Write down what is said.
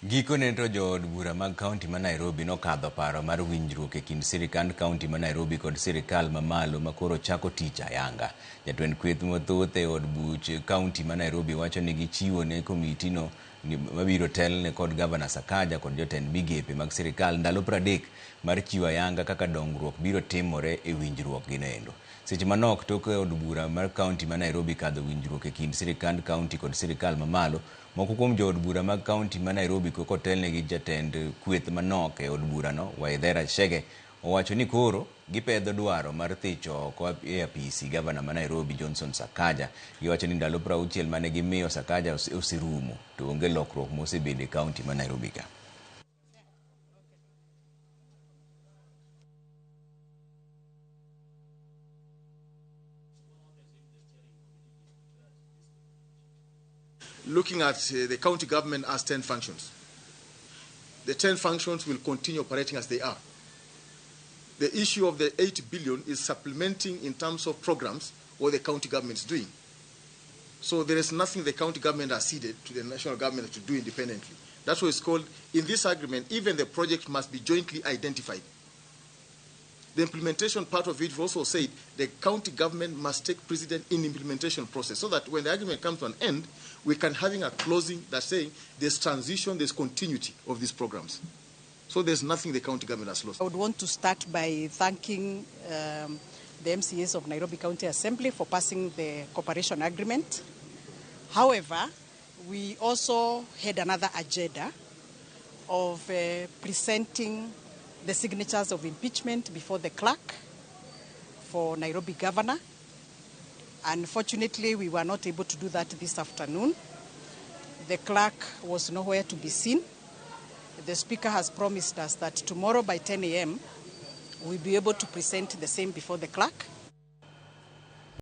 Giko nento jood bura mag kaunti ma Nairobi nokadho paro mar winjruok e kind sirkand kaunti ma Nairobi kod sirkal ma malo makoro chako tich ayanga. Jatend kweth mathoth e od buch kaunti ma Nairobi wacho ni gichiwo ne komiti no mabiro telne kod gavana Sakaja kod jotend migepe mag sirkal ndalo 30 mar chiwo ayanga kaka dongruok biro timore e winjruok ginendo. Seche manok tok od bura mar kaunti ma Nairobi kadho winjruok e kind sirkand kaunti kod sirkal ma malo, moko kuom jood bura mag kaunti ma Nairobi kotelne gi jatend kweth manok e od bura no Waithera Shege owacho ni koro gipedho dwaro mar thicho oko e apisi gavana ma Nairobi Johnson Sakaja. Giwacho ni ndalo 60 mane gimiyo Sakaja osirumo to onge lokruok mosebedo e kaunti ma Nairobi ka. Looking at the county government as 10 functions. The 10 functions will continue operating as they are. The issue of the 8 billion is supplementing in terms of programs what the county government is doing. So there is nothing the county government has ceded to the national government to do independently. That's what it's called. In this agreement, even the project must be jointly identified. The implementation part of it also said the county government must take precedence in the implementation process so that when the agreement comes to an end, we can having a closing that's saying there's transition, there's continuity of these programs. So there's nothing the county government has lost. I would want to start by thanking the MCAs of Nairobi County Assembly for passing the cooperation agreement. However, we also had another agenda of presenting the signatures of impeachment before the clerk for Nairobi governor. Unfortunately, we were not able to do that this afternoon. The clerk was nowhere to be seen. The speaker has promised us that tomorrow by 10 a.m. we'll be able to present the same before the clerk.